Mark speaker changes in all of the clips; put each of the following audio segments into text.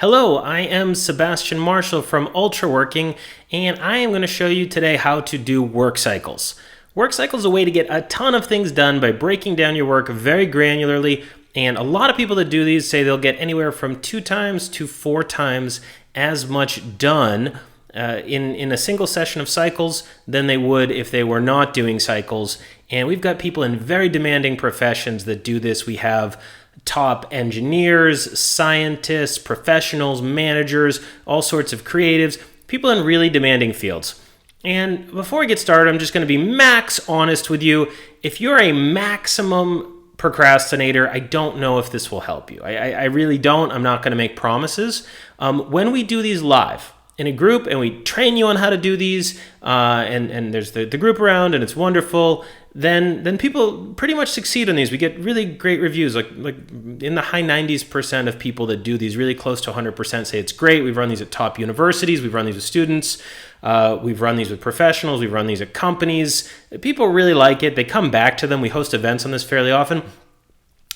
Speaker 1: Hello, I am Sebastian Marshall from Ultraworking, and I am going to show you today how to do work cycles. Work cycles is a way to get a ton of things done by breaking down your work very granularly, and a lot of people that do these say they'll get anywhere from 2 times to 4 times as much done in a single session of cycles than they would if they were not doing cycles. And we've got people in very demanding professions that do this. We have top engineers, scientists, professionals, managers, all sorts of creatives, people in really demanding fields. And before we get started, I'm just going to be max honest with you. If you're a maximum procrastinator, I don't know if this will help you. I really don't. I'm not going to make promises. When we do these live in a group and we train you on how to do these, and there's the group around and it's wonderful, then people pretty much succeed on these. We get really great reviews, like in the high 90% of people that do these, really close to 100% say it's great. We've run these at top universities, we've run these with students, we've run these with professionals, we've run these at companies. People really like it. They come back to them. We host events on this fairly often.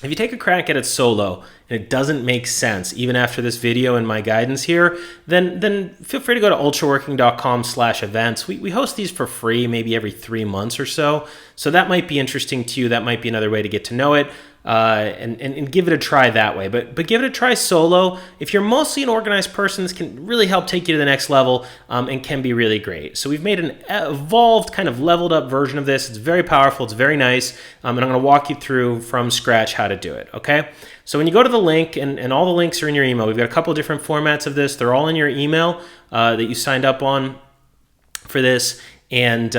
Speaker 1: If you take a crack at it solo and it doesn't make sense, even after this video and my guidance here, then feel free to go to ultraworking.com/events. We host these for free, maybe every 3 months or so. So that might be interesting to you. That might be another way to get to know it. And give it a try that way. But give it a try solo. If you're mostly an organized person, this can really help take you to the next level and can be really great. So we've made an evolved, kind of leveled up version of this. It's very powerful. It's very nice. And I'm going to walk you through from scratch how to do it, okay? So when you go to the link, and all the links are in your email, we've got a couple of different formats of this. They're all in your email that you signed up on for this. And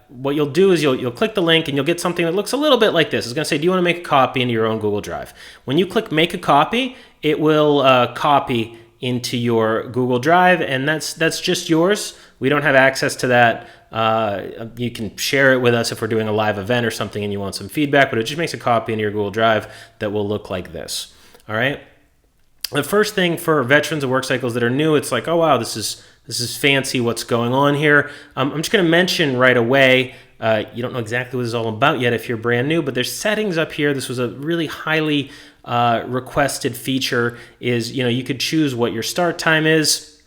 Speaker 1: what you'll do is you'll click the link and you'll get something that looks a little bit like this. It's going to say, do you want to make a copy into your own Google Drive? When you click make a copy, it will copy into your Google Drive, and that's just yours. We don't have access to that. You can share it with us if we're doing a live event or something and you want some feedback, but it just makes a copy into your Google Drive that will look like this. All right? The first thing for veterans of work cycles that are new, it's like, oh wow, this is fancy, what's going on here. I'm just going to mention right away, you don't know exactly what this is all about yet if you're brand new, but there's settings up here. This was a really highly requested feature, is, you could choose what your start time is.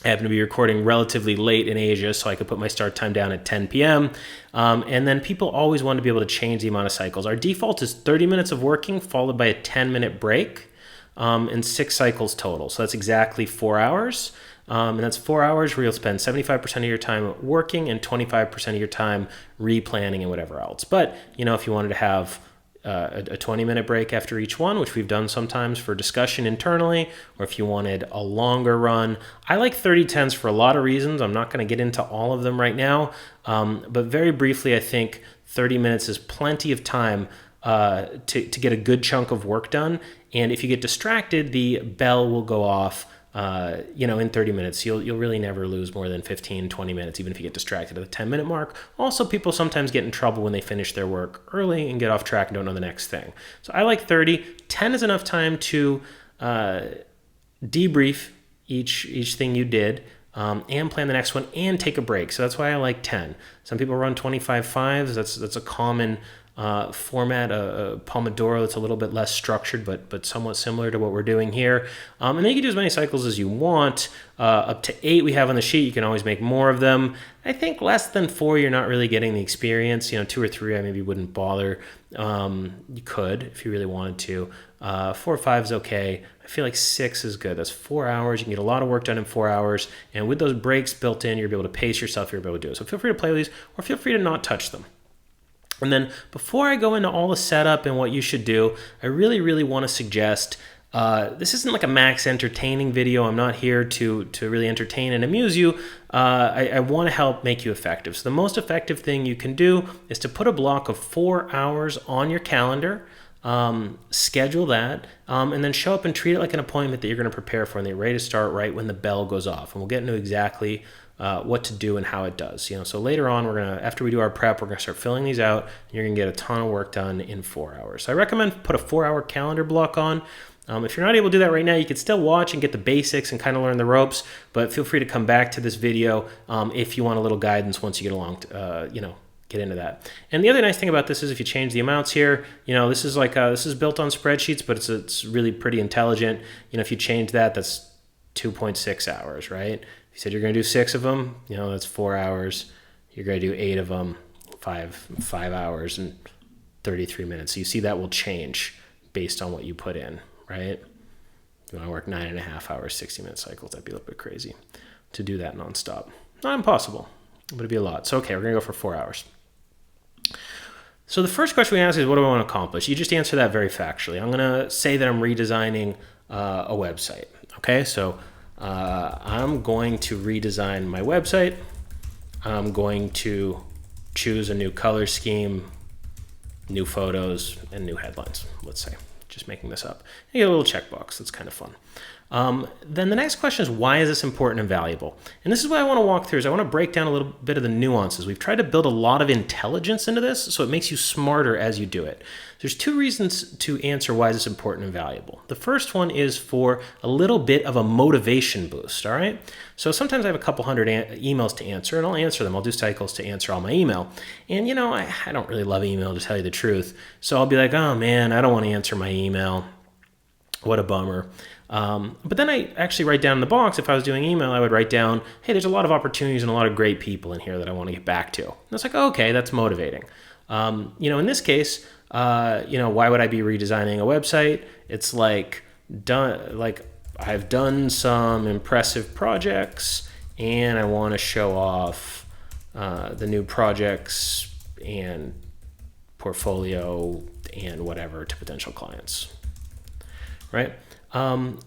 Speaker 1: I happen to be recording relatively late in Asia, so I could put my start time down at 10 p.m. And then people always want to be able to change the amount of cycles. Our default is 30 minutes of working followed by a 10-minute break, and 6 cycles total. So that's exactly 4 hours. And that's 4 hours where you'll spend 75% of your time working and 25% of your time replanning and whatever else. But, if you wanted to have a 20-minute break after each one, which we've done sometimes for discussion internally, or if you wanted a longer run, I like 30-10s for a lot of reasons. I'm not going to get into all of them right now. But very briefly, I think 30 minutes is plenty of time to get a good chunk of work done. And if you get distracted, the bell will go off in 30 minutes. You'll really never lose more than 15, 20 minutes, even if you get distracted at the 10-minute mark. Also, people sometimes get in trouble when they finish their work early and get off track and don't know the next thing. So I like 30. 10 is enough time to debrief each thing you did, and plan the next one and take a break. So that's why I like 10. Some people run 25/5s. That's a common format, a Pomodoro that's a little bit less structured, but somewhat similar to what we're doing here. And then you can do as many cycles as you want. Up to 8 we have on the sheet. You can always make more of them. I think less than 4, you're not really getting the experience. 2 or 3, I maybe wouldn't bother. You could if you really wanted to. 4 or 5 is okay. I feel like 6 is good. That's 4 hours. You can get a lot of work done in 4 hours. And with those breaks built in, you'll be able to pace yourself. You'll be able to do it. So feel free to play with these, or feel free to not touch them. And then before I go into all the setup and what you should do, I really, really want to suggest, this isn't like a max entertaining video. I'm not here to really entertain and amuse you. I want to help make you effective. So the most effective thing you can do is to put a block of 4 hours on your calendar, schedule that, and then show up and treat it like an appointment that you're going to prepare for and that you're ready to start right when the bell goes off. And we'll get into exactly what to do and how it does. So later on, after we do our prep, we're gonna start filling these out, and you're gonna get a ton of work done in 4 hours. So I recommend put a 4-hour calendar block on. If you're not able to do that right now, you can still watch and get the basics and kind of learn the ropes, but feel free to come back to this video if you want a little guidance once you get get into that. And the other nice thing about this is if you change the amounts here, this is like this is built on spreadsheets, but it's really pretty intelligent. If you change that, that's 2.6 hours, right? If you said you're going to do 6 of them, that's 4 hours. You're going to do 8 of them, 5 hours and 33 minutes. So you see that will change based on what you put in, right? You want to work 9.5 hours, 60-minute cycles. That'd be a little bit crazy to do that nonstop. Not impossible, but it'd be a lot. So okay, we're going to go for 4 hours. So the first question we ask is, what do I want to accomplish? You just answer that very factually. I'm going to say that I'm redesigning a website. Okay, so I'm going to redesign my website. I'm going to choose a new color scheme, new photos, and new headlines, let's say. Just making this up. You get a little checkbox. That's kind of fun. Then the next question is, why is this important and valuable? And this is what I want to walk through, is I want to break down a little bit of the nuances. We've tried to build a lot of intelligence into this, so it makes you smarter as you do it. There's 2 reasons to answer why is this important and valuable. The first one is for a little bit of a motivation boost, all right? So sometimes I have a couple hundred emails to answer, and I'll answer them. I'll do cycles to answer all my email. And I don't really love email, to tell you the truth. So I'll be like, oh man, I don't want to answer my email. What a bummer. But then I actually write down in the box, if I was doing email, I would write down, hey, there's a lot of opportunities and a lot of great people in here that I want to get back to. And it's like, okay, that's motivating. In this case, why would I be redesigning a website? It's like I've done some impressive projects and I want to show off the new projects and portfolio and whatever to potential clients, right?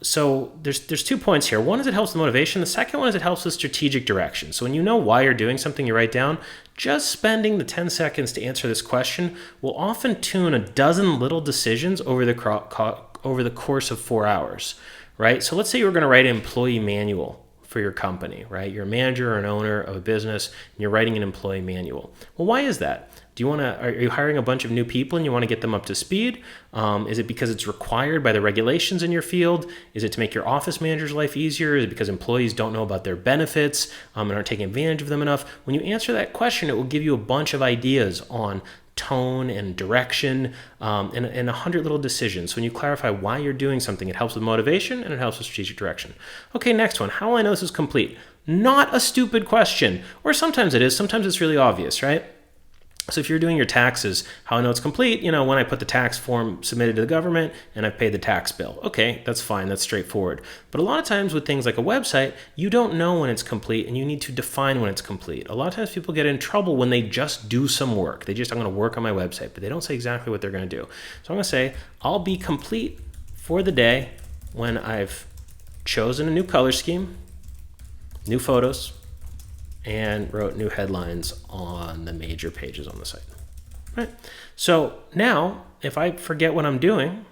Speaker 1: So there's 2 points here. One is it helps with motivation. The second one is it helps with strategic direction. So when you know why you're doing something, you write down. Just spending the 10 seconds to answer this question will often tune a dozen little decisions over the course of 4 hours, right? So let's say you were going to write an employee manual for your company, right? You're a manager or an owner of a business and you're writing an employee manual. Well, why is that? Are you hiring a bunch of new people and you want to get them up to speed? Is it because it's required by the regulations in your field? Is it to make your office manager's life easier? Is it because employees don't know about their benefits and aren't taking advantage of them enough? When you answer that question, it will give you a bunch of ideas on tone and direction and 100 little decisions. When you clarify why you're doing something, it helps with motivation and it helps with strategic direction. Okay, next one. How will I know this is complete? Not a stupid question. Or sometimes it is. Sometimes it's really obvious, right? So if you're doing your taxes, how I know it's complete, when I put the tax form submitted to the government and I've paid the tax bill. Okay, that's fine, that's straightforward. But a lot of times with things like a website, you don't know when it's complete and you need to define when it's complete. A lot of times people get in trouble when they just do some work. I'm going to work on my website, but they don't say exactly what they're going to do. So I'm going to say, I'll be complete for the day when I've chosen a new color scheme, new photos, and wrote new headlines on the major pages on the site, right? So now, if I forget what I'm doing,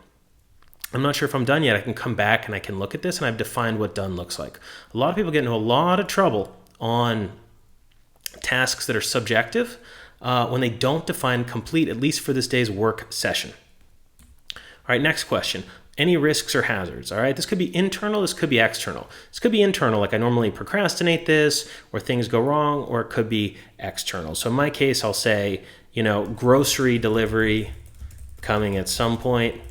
Speaker 1: I'm not sure if I'm done yet, I can come back and I can look at this and I've defined what done looks like. A lot of people get into a lot of trouble on tasks that are subjective when they don't define complete, at least for this day's work session. All right, next question. Any risks or hazards, all right? This could be internal, this could be external. This could be internal, like I normally procrastinate this, or things go wrong, or it could be external. So in my case, I'll say, grocery delivery coming at some point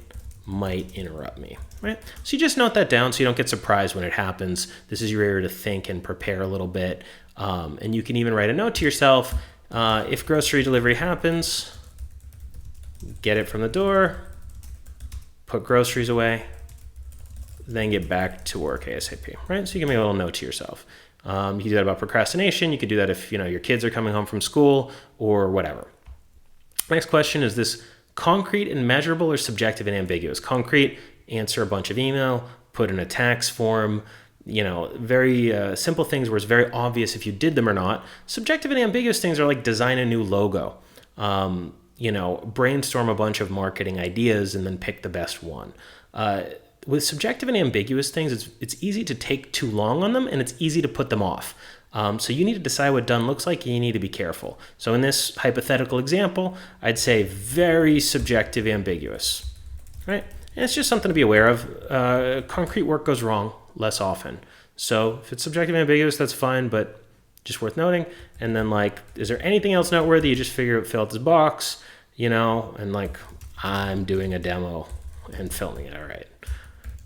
Speaker 1: might interrupt me, right? So you just note that down so you don't get surprised when it happens. This is your area to think and prepare a little bit. And you can even write a note to yourself, if grocery delivery happens, get it from the door, put groceries away, then get back to work ASAP, right? So you can make a little note to yourself. You can do that about procrastination. You could do that if your kids are coming home from school or whatever. Next question, is this concrete and measurable or subjective and ambiguous? Concrete, answer a bunch of email, put in a tax form, very simple things where it's very obvious if you did them or not. Subjective and ambiguous things are like design a new logo. Brainstorm a bunch of marketing ideas and then pick the best one. With subjective and ambiguous things, it's easy to take too long on them and it's easy to put them off. So you need to decide what done looks like and you need to be careful. So in this hypothetical example, I'd say very subjective, ambiguous, right? And it's just something to be aware of. Concrete work goes wrong less often. So if it's subjective and ambiguous, that's fine, but just worth noting. And then like, is there anything else noteworthy? You just figure out, fill out this box, you know, and like I'm doing a demo and filming it, all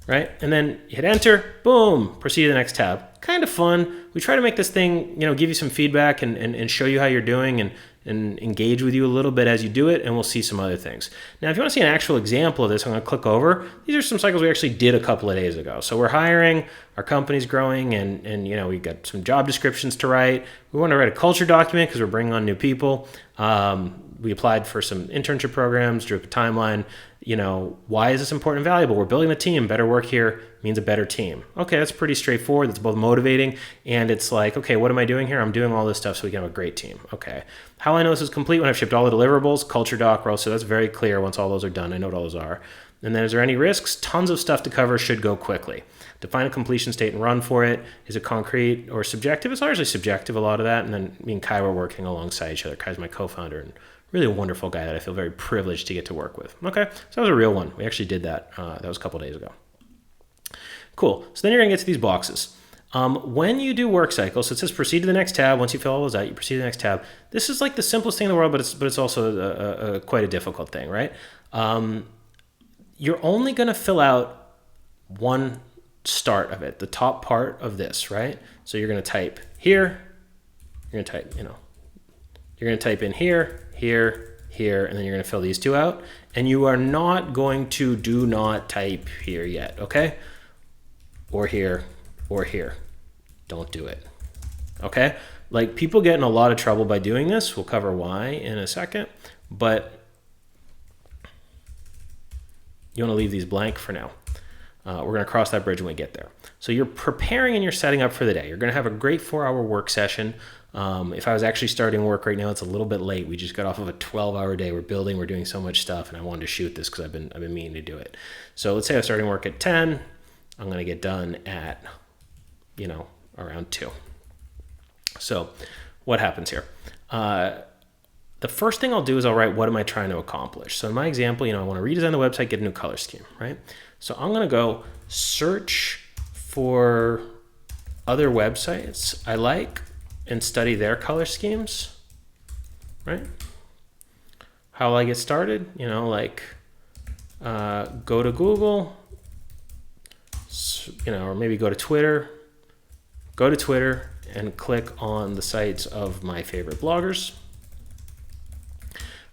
Speaker 1: right? And then hit enter, boom, proceed to the next tab. Kind of fun. We try to make this thing, you know, give you some feedback and show you how you're doing and engage with you a little bit as you do it, and we'll see some other things. Now, if you want to see an actual example of this, I'm going to click over. These are some cycles we actually did a couple of days ago. So we're hiring, our company's growing, and you know, we've got some job descriptions to write. We want to write a culture document because we're bringing on new people. We applied for some internship programs, drew up a timeline. You know, why is this important and valuable? We're building a team. Better work here means a better team. Okay, that's pretty straightforward. That's both motivating and it's like, okay, what am I doing here? I'm doing all this stuff so we can have a great team. Okay. How I know this is complete when I've shipped all the deliverables, culture doc, row, so that's very clear once all those are done. I know what all those are. And then is there any risks? Tons of stuff to cover, should go quickly. Define a completion state and run for it. Is it concrete or subjective? It's largely subjective, a lot of that. And then me and Kai were working alongside each other. Kai's my co-founder and really a wonderful guy that I feel very privileged to get to work with. Okay, so that was a real one. We actually did that. That was a couple days ago. Cool. So then you're going to get to these boxes. When you do work cycles, so it says proceed to the next tab. Once you fill all those out, you proceed to the next tab. This is like the simplest thing in the world, but it's also quite a difficult thing, right? You're only going to fill out one start of it, the top part of this, right? So you're going to type here. You're going to type, you're going to type in here, here, here, and then you're going to fill these two out. And you are not going to do not type here yet, okay? Or here, or here. Don't do it, okay? Like people get in a lot of trouble by doing this. We'll cover why in a second, but you want to leave these blank for now. We're going to cross that bridge when we get there. So you're preparing and you're setting up for the day. You're going to have a great 4-hour work session. If I was actually starting work right now, it's a little bit late. We just got off of a 12-hour day. We're building, we're doing so much stuff, and I wanted to shoot this because I've been meaning to do it. So let's say I was starting work at 10. I'm going to get done at, around 2. So what happens here? The first thing I'll do is I'll write, what am I trying to accomplish? So in my example, I want to redesign the website, get a new color scheme, right? So I'm going to go search for other websites I like and study their color schemes, right? How will I get started? Go to Google, or maybe go to Twitter and click on the sites of my favorite bloggers.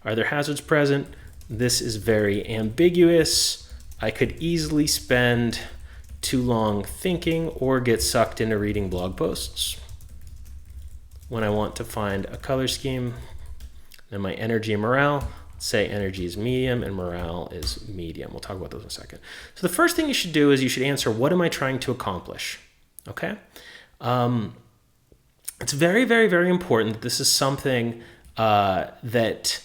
Speaker 1: Are there hazards present? This is very ambiguous. I could easily spend too long thinking or get sucked into reading blog posts. When I want to find a color scheme, then my energy and morale, say energy is medium and morale is medium. We'll talk about those in a second. So the first thing you should do is you should answer, what am I trying to accomplish? Okay? It's very, very, very important that this is something that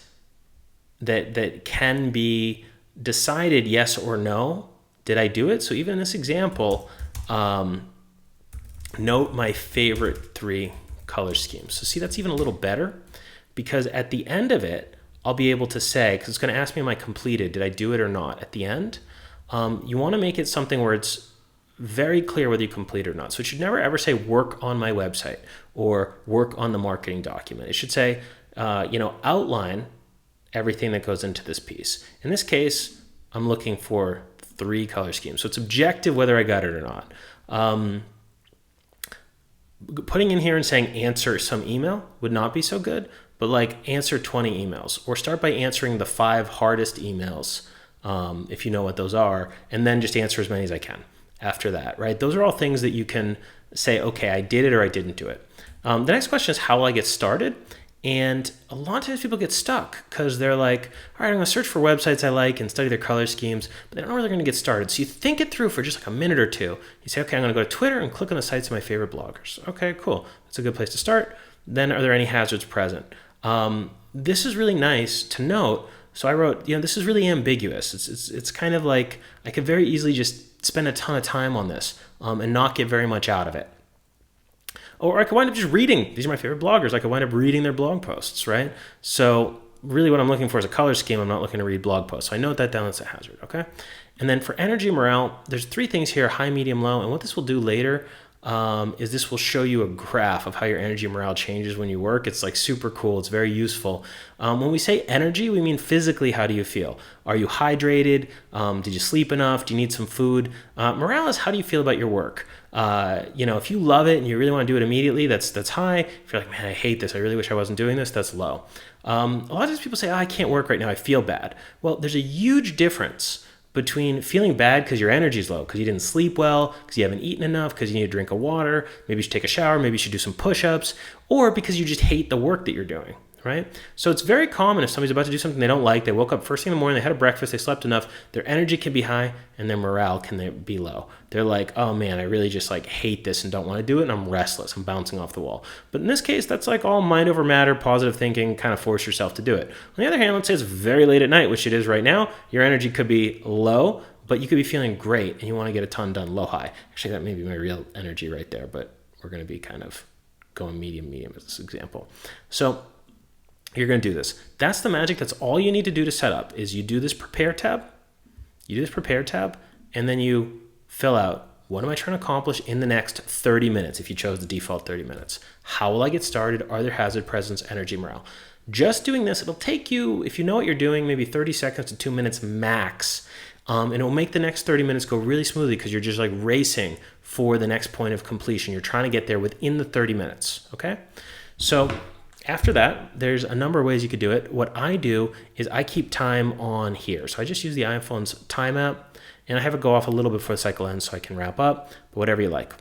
Speaker 1: can be decided yes or no. Did I do it? So even in this example, note my favorite 3 color schemes. So see, that's even a little better because at the end of it, I'll be able to say, because it's going to ask me, am I completed? Did I do it or not? At the end, you want to make it something where it's very clear whether you complete it or not. So it should never ever say work on my website or work on the marketing document. It should say, outline everything that goes into this piece. In this case, I'm looking for 3 color schemes. So it's objective whether I got it or not. Putting in here and saying answer some email would not be so good, but like answer 20 emails or start by answering the 5 hardest emails if you know what those are, and then just answer as many as I can after that, right? Those are all things that you can say, okay, I did it or I didn't do it. The next question is, how will I get started? And a lot of times people get stuck because they're like, all right, I'm going to search for websites I like and study their color schemes, but they don't know where they're going to get started. So you think it through for just like a minute or two. You say, okay, I'm going to go to Twitter and click on the sites of my favorite bloggers. Okay, cool. That's a good place to start. Then are there any hazards present? This is really nice to note. So I wrote, this is really ambiguous. It's kind of like I could very easily just spend a ton of time on this and not get very much out of it. Or I could wind up just reading. These are my favorite bloggers. I could wind up reading their blog posts, right? So really what I'm looking for is a color scheme. I'm not looking to read blog posts. So I note that down as a hazard, okay? And then for energy and morale, there's 3 things here, high, medium, low. And what this will do later is this will show you a graph of how your energy and morale changes when you work. It's like super cool. It's very useful. When we say energy, we mean physically, how do you feel? Are you hydrated? Did you sleep enough? Do you need some food? Morale is how do you feel about your work? If you love it and you really want to do it immediately, that's high. If you're like, man, I hate this, I really wish I wasn't doing this, that's low. A lot of times people say, I can't work right now, I feel bad. Well, there's a huge difference between feeling bad because your energy is low, because you didn't sleep well, because you haven't eaten enough, because you need a drink of water, maybe you should take a shower, maybe you should do some push-ups, or because you just hate the work that you're doing, right? So it's very common if somebody's about to do something they don't like, they woke up first thing in the morning, they had a breakfast, they slept enough, their energy can be high and their morale can be low. They're like, oh man, I really just like hate this and don't want to do it, and I'm restless, I'm bouncing off the wall. But in this case, that's like all mind over matter, positive thinking, kind of force yourself to do it. On the other hand, let's say it's very late at night, which it is right now, your energy could be low, but you could be feeling great and you want to get a ton done, low high. Actually, that may be my real energy right there, but we're going to be kind of going medium as this example. So you're going to do this. That's the magic. That's all you need to do to set up is you do this prepare tab, and then you fill out, what am I trying to accomplish in the next 30 minutes if you chose the default 30 minutes? How will I get started? Are there hazard presence, energy, morale? Just doing this, it'll take you, if you know what you're doing, maybe 30 seconds to 2 minutes max. And it will make the next 30 minutes go really smoothly because you're just like racing for the next point of completion. You're trying to get there within the 30 minutes, okay? So after that, there's a number of ways you could do it. What I do is I keep time on here. So I just use the iPhone's time app, and I have it go off a little bit before the cycle ends so I can wrap up, but whatever you like.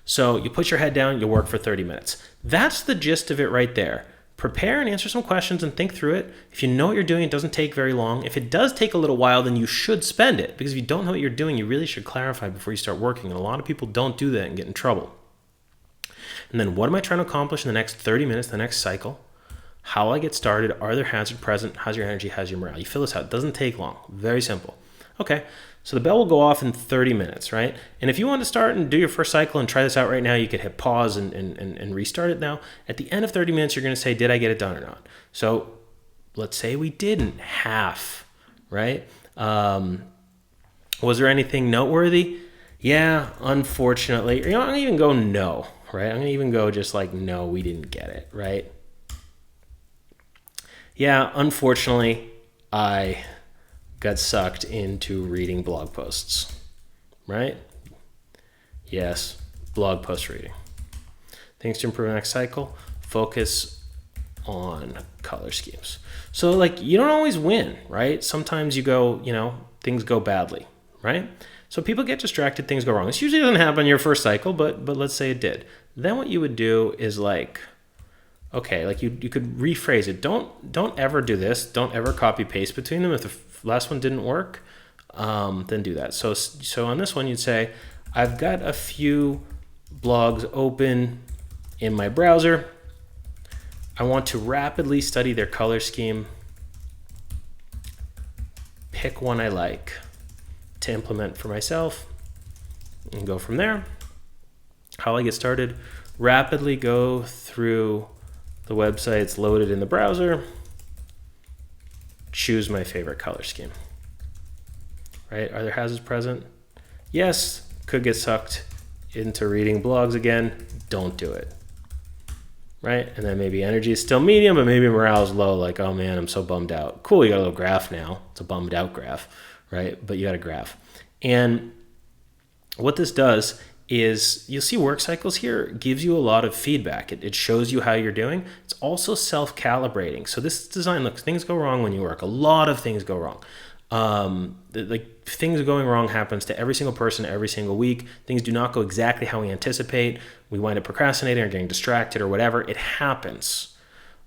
Speaker 1: So you put your head down, you work for 30 minutes. That's the gist of it right there. Prepare and answer some questions and think through it. If you know what you're doing, it doesn't take very long. If it does take a little while, then you should spend it, because if you don't know what you're doing, you really should clarify before you start working. And a lot of people don't do that and get in trouble. And then what am I trying to accomplish in the next 30 minutes, the next cycle? How will I get started? Are there hazards present? How's your energy? How's your morale? You fill this out. It doesn't take long. Very simple. Okay, so the bell will go off in 30 minutes, right? And if you want to start and do your first cycle and try this out right now, you could hit pause and restart it now. At the end of 30 minutes, you're going to say, did I get it done or not? So let's say we didn't, half, right? Was there anything noteworthy? Yeah, unfortunately. I'm going to even go no, right? I'm going to even go just like, no, we didn't get it, right? Yeah, unfortunately, I got sucked into reading blog posts, right? Yes, blog post reading. Things to improve the next cycle, focus on color schemes. So like you don't always win, right? Sometimes you go, things go badly, right? So people get distracted, things go wrong. This usually doesn't happen in your first cycle, but let's say it did. Then what you would do is like, okay, like you could rephrase it. Don't ever do this. Don't ever copy paste between them. If the last one didn't work, then do that. So on this one, you'd say, I've got a few blogs open in my browser. I want to rapidly study their color scheme. Pick one I like to implement for myself and go from there. How will I get started? Rapidly go through the websites loaded in the browser, choose my favorite color scheme, right? Are there hazards present? Yes, could get sucked into reading blogs again, don't do it, right? And then maybe energy is still medium, but maybe morale is low, like, oh man, I'm so bummed out. Cool, you got a little graph now. It's a bummed out graph, right? But you got a graph. And what this does is you'll see work cycles here gives you a lot of feedback. It shows you how you're doing. It's also self-calibrating. So this design, look, things go wrong when you work. A lot of things go wrong. Like things going wrong happens to every single person every single week. Things do not go exactly how we anticipate. We wind up procrastinating or getting distracted or whatever. It happens.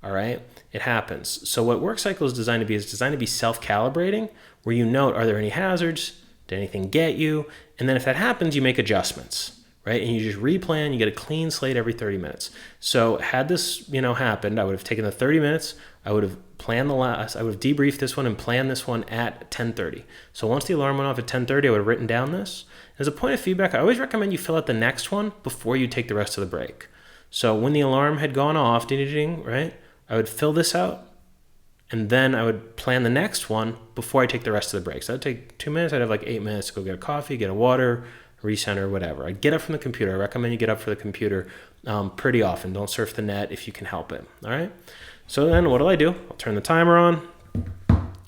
Speaker 1: All right? It happens. So what work cycle is designed to be self-calibrating, where you note, are there any hazards? Did anything get you? And then if that happens, you make adjustments, right? And you just replan, you get a clean slate every 30 minutes. So had this, happened, I would have taken the 30 minutes, I would have debriefed this one and planned this one at 10:30. So once the alarm went off at 10:30, I would have written down this. As a point of feedback, I always recommend you fill out the next one before you take the rest of the break. So when the alarm had gone off, ding, right? I would fill this out, and then I would plan the next one before I take the rest of the break. So that'd take 2 minutes. I'd have like 8 minutes to go get a coffee, get a water, recenter, whatever. I get up from the computer. I recommend you get up for the computer pretty often. Don't surf the net if you can help it. All right. So then what do? I'll turn the timer on.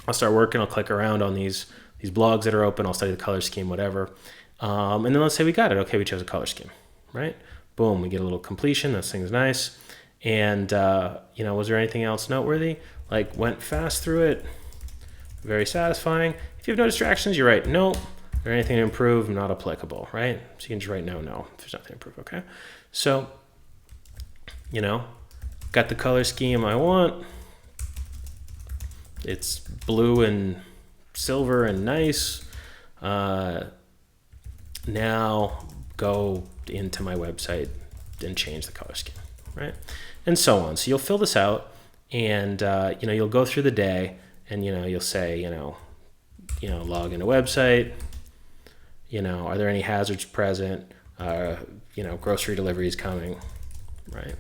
Speaker 1: I'll start working. I'll click around on these blogs that are open. I'll study the color scheme, whatever. And then let's say we got it. Okay, we chose a color scheme, right? Boom, we get a little completion. This thing's nice. And, was there anything else noteworthy? Like, went fast through it. Very satisfying. If you have no distractions, you write no. Is there anything to improve? Not applicable, right? So you can just write no, if there's nothing to improve, okay? So, got the color scheme I want. It's blue and silver and nice. Now go into my website and change the color scheme, right? And so on. So you'll fill this out, and you'll go through the day, and you'll say, log in a website. Are there any hazards present? Grocery delivery is coming, right?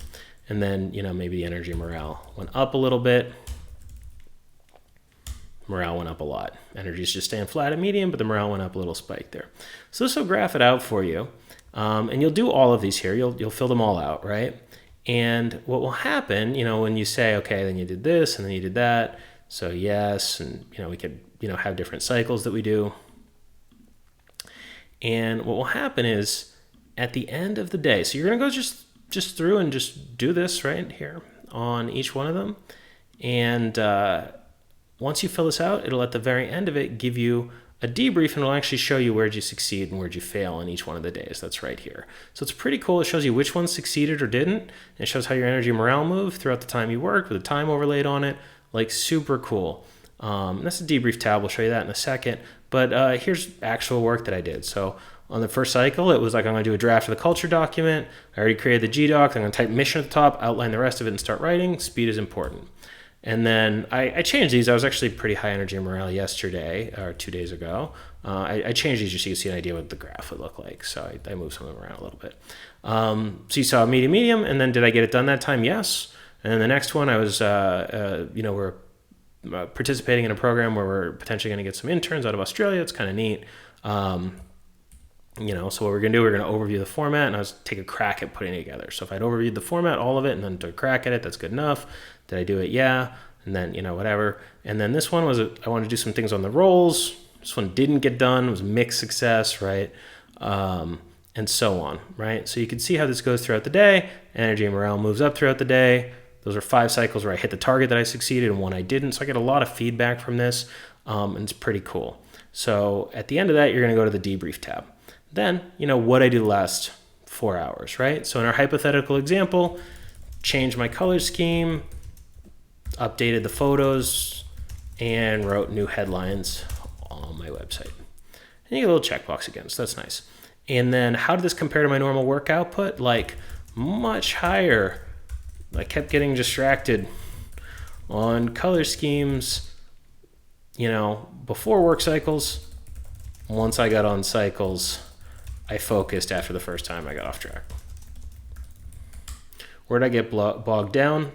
Speaker 1: And then maybe the energy morale went up a little bit. Morale went up a lot. Energy is just staying flat at medium, but the morale went up a little spike there. So this will graph it out for you. And you'll do all of these here. You'll fill them all out, right? And what will happen, when you say, okay, then you did this and then you did that. So yes, and we could, have different cycles that we do. And what will happen is at the end of the day, so you're going to go just through and just do this right here on each one of them. And once you fill this out, it'll at the very end of it give you a debrief, and it'll actually show you where'd you succeed and where'd you fail in each one of the days. That's right here. So it's pretty cool. It shows you which ones succeeded or didn't. And it shows how your energy and morale moved throughout the time you worked with a time overlaid on it. Like, super cool. That's a debrief tab. We'll show you that in a second. But here's actual work that I did. So on the first cycle, it was like, I'm going to do a draft of the culture document. I already created the G-doc. I'm going to type mission at the top, outline the rest of it, and start writing. Speed is important. And then I changed these. I was actually pretty high energy and morale yesterday, or 2 days ago. I changed these just so you can see an idea what the graph would look like. So I moved some of them around a little bit. So you saw medium, and then did I get it done that time? Yes. And then the next one, I was, we're participating in a program where we're potentially going to get some interns out of Australia. It's kind of neat. So what we're going to do, we're going to overview the format, and I was take a crack at putting it together. So if I'd overviewed the format, all of it, and then took a crack at it, that's good enough. Did I do it? Yeah. And then, whatever. And then this one was, I wanted to do some things on the roles. This one didn't get done. It was mixed success, right? And so on, right? So you can see how this goes throughout the day. Energy and morale moves up throughout the day. Those are 5 cycles where I hit the target that I succeeded and one I didn't. So I get a lot of feedback from this, and it's pretty cool. So at the end of that, you're going to go to the debrief tab. Then, what I do the last 4 hours, right? So in our hypothetical example, changed my color scheme, updated the photos, and wrote new headlines on my website. And you get a little checkbox again, so that's nice. And then how did this compare to my normal work output? Like, much higher. I kept getting distracted on color schemes, before work cycles. Once I got on cycles, I focused after the first time I got off track. Where'd I get bogged down?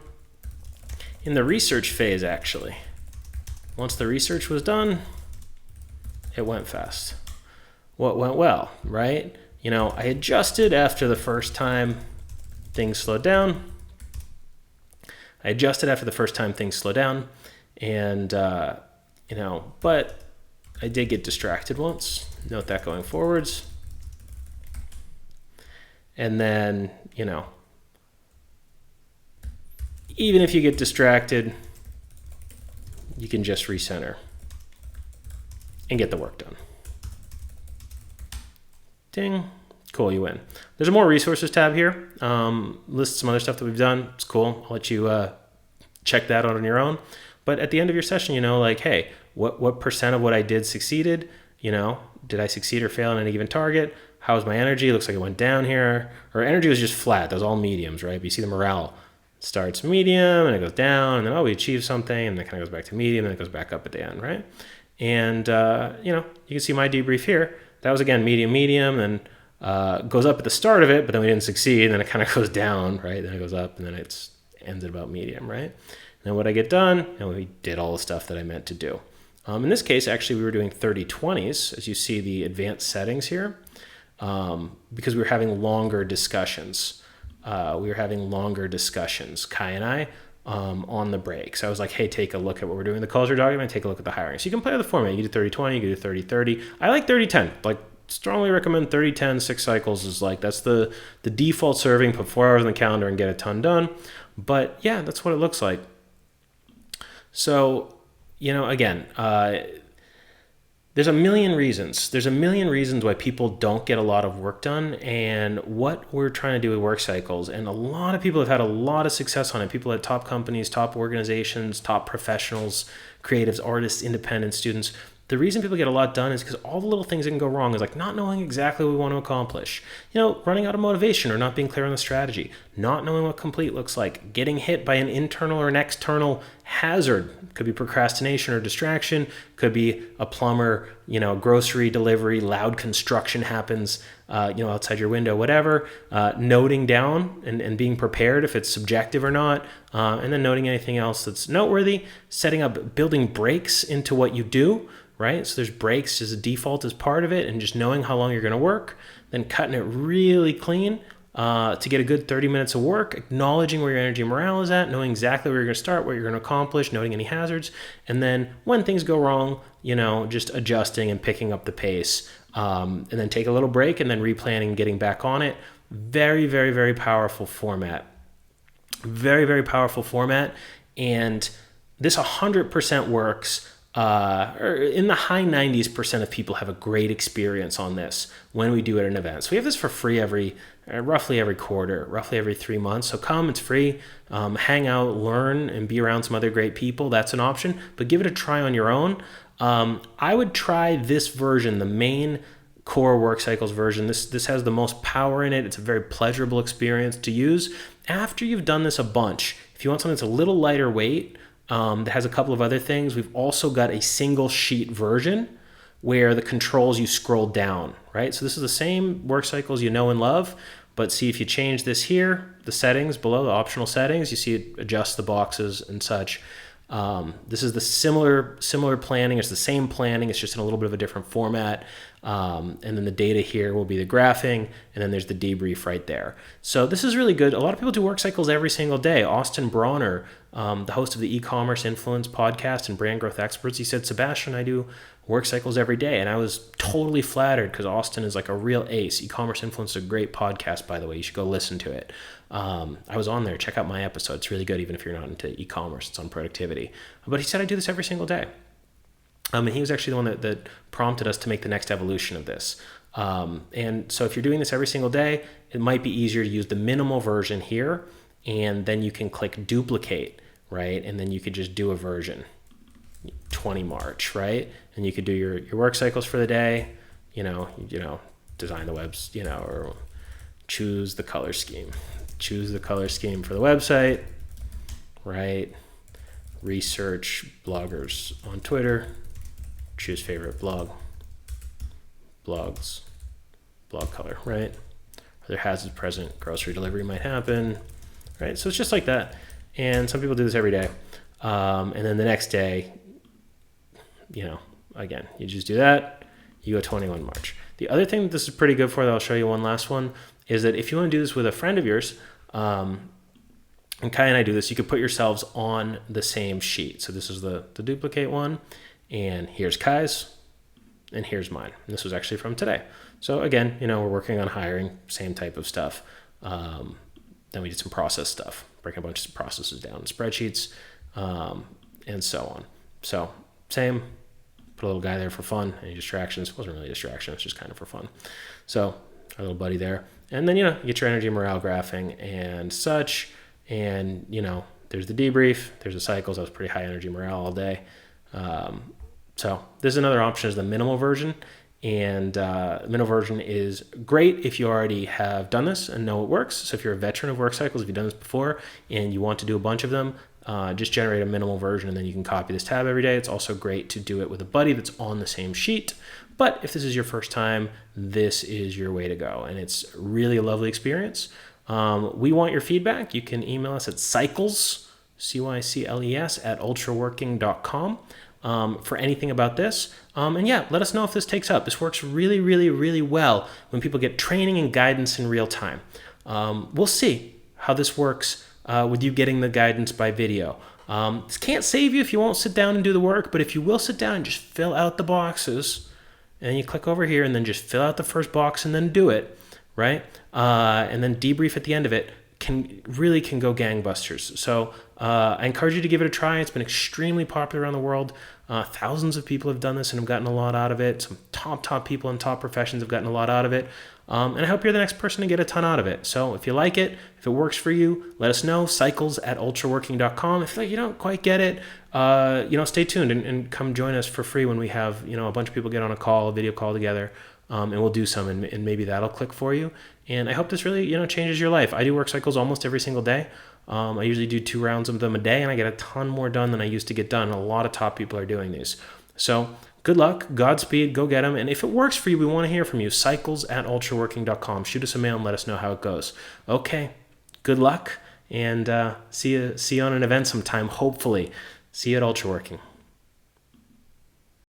Speaker 1: In the research phase, actually. Once the research was done, it went fast. What went well, right? I adjusted after the first time things slowed down. And, but I did get distracted once. Note that going forwards. And then, even if you get distracted, you can just recenter and get the work done. Ding. Cool, you win. There's a more resources tab here. Lists some other stuff that we've done. It's cool. I'll let you check that out on your own. But at the end of your session, hey, what percent of what I did succeeded? Did I succeed or fail on any given target? How's my energy? It looks like it went down here. Or energy was just flat. That was all mediums, right? But you see the morale starts medium and it goes down, and then we achieve something, and then it kind of goes back to medium, and it goes back up at the end, right? And you can see my debrief here. That was again medium, and goes up at the start of it, but then we didn't succeed, and then it kind of goes down, right? Then it goes up, and then it ends at about medium, right? And then what I get done, and we did all the stuff that I meant to do. In this case, actually, we were doing 30/20s, as you see the advanced settings here. because we were having longer discussions. Kai and I, on the break. So I was like, hey, take a look at what we're doing in the culture document, take a look at the hiring. So you can play with the format. You can do 30-20, you can do 30-30. I like 30-10. Like, strongly recommend 30-10, 6 cycles is like, that's the default serving. Put 4 hours on the calendar and get a ton done. But yeah, that's what it looks like. So, again, there's a million reasons. There's a million reasons why people don't get a lot of work done, and what we're trying to do with work cycles. And a lot of people have had a lot of success on it. People at top companies, top organizations, top professionals, creatives, artists, independent students. The reason people get a lot done is because all the little things that can go wrong is like not knowing exactly what we want to accomplish. Running out of motivation or not being clear on the strategy, not knowing what complete looks like, getting hit by an internal or an external hazard. Could be procrastination or distraction, could be a plumber, grocery delivery, loud construction happens, outside your window, whatever. Noting down and being prepared if it's subjective or not, and then noting anything else that's noteworthy, building breaks into what you do. Right? So there's breaks as a default as part of it, and just knowing how long you're going to work, then cutting it really clean to get a good 30 minutes of work, acknowledging where your energy and morale is at, knowing exactly where you're going to start, what you're going to accomplish, noting any hazards, and then when things go wrong, just adjusting and picking up the pace, and then take a little break and then replanning, getting back on it. Very, very, very powerful format. Very, very powerful format. And this 100% works. Or in the high 90% of people have a great experience on this when we do it at an event. So we have this for free roughly every quarter, roughly every 3 months. So come, it's free. Hang out, learn, and be around some other great people. That's an option, but give it a try on your own. I would try this version, the main core work cycles version. This has the most power in it. It's a very pleasurable experience to use. After you've done this a bunch, if you want something that's a little lighter weight, that has a couple of other things, we've also got a single sheet version where the controls, you scroll down, right? So this is the same work cycles you know and love, but see if you change this here, the settings below, the optional settings, you see it adjusts the boxes and such. This is the similar planning. It's the same planning. It's just in a little bit of a different format. And then the data here will be the graphing, and then there's the debrief right there. So this is really good. A lot of people do work cycles every single day. Austin Bronner, the host of the E-commerce Influence podcast and Brand Growth Experts, he said, Sebastian, I do work cycles every day. And I was totally flattered because Austin is like a real ace. E-commerce Influence is a great podcast, by the way. You should go listen to it. I was on there. Check out my episode. It's really good, even if you're not into e-commerce. It's on productivity. But he said I do this every single day. And he was actually the one that prompted us to make the next evolution of this. And so if you're doing this every single day, it might be easier to use the minimal version here, and then you can click duplicate, right? And then you could just do a version, 20 March, right? And you could do your work cycles for the day, design the webs, or choose the color scheme. Choose the color scheme for the website, right? Research bloggers on Twitter. Choose favorite blogs, blog color, right? Are there hazards present? Grocery delivery might happen, right? So it's just like that. And some people do this every day. And then the next day, again, you just do that. You go 21 March. The other thing that this is pretty good for, that I'll show you one last one, is that if you want to do this with a friend of yours, and Kai and I do this, you could put yourselves on the same sheet. So this is the duplicate one. And here's Kai's, and here's mine. And this was actually from today. So again, we're working on hiring, same type of stuff. Then we did some process stuff, breaking a bunch of processes down in spreadsheets, and so on. So same, put a little guy there for fun. Any distractions? It wasn't really a distraction, it's just kind of for fun. So our little buddy there. And then, you get your energy and morale graphing and such. And, there's the debrief, there's the cycles. I was pretty high energy morale all day. So this is another option, is the minimal version. And minimal version is great if you already have done this and know it works. So if you're a veteran of work cycles, if you've done this before and you want to do a bunch of them, just generate a minimal version and then you can copy this tab every day. It's also great to do it with a buddy that's on the same sheet. But if this is your first time, this is your way to go. And it's really a lovely experience. We want your feedback. You can email us at cycles, CYCLES, @ultraworking.com. for anything about this. And yeah, let us know if this takes up. This works really, really, really well when people get training and guidance in real time. We'll see how this works with you getting the guidance by video. This can't save you if you won't sit down and do the work, but if you will sit down and just fill out the boxes, and then you click over here and then just fill out the first box and then do it, right? And then debrief at the end of it, can go gangbusters. So I encourage you to give it a try. It's been extremely popular around the world. Thousands of people have done this and have gotten a lot out of it. Some top people in top professions have gotten a lot out of it. And I hope you're the next person to get a ton out of it. So if you like it, if it works for you, let us know. cycles@ultraworking.com. If you don't quite get it, stay tuned and come join us for free when we have, a bunch of people get on a video call together. And we'll do some, and maybe that'll click for you. And I hope this really, changes your life. I do work cycles almost every single day. I usually do 2 rounds of them a day, and I get a ton more done than I used to get done. A lot of top people are doing these. So good luck, Godspeed, go get them. And if it works for you, we want to hear from you. cycles@ultraworking.com. Shoot us a mail and let us know how it goes. Okay, good luck, and see you on an event sometime, hopefully. See you at Ultraworking.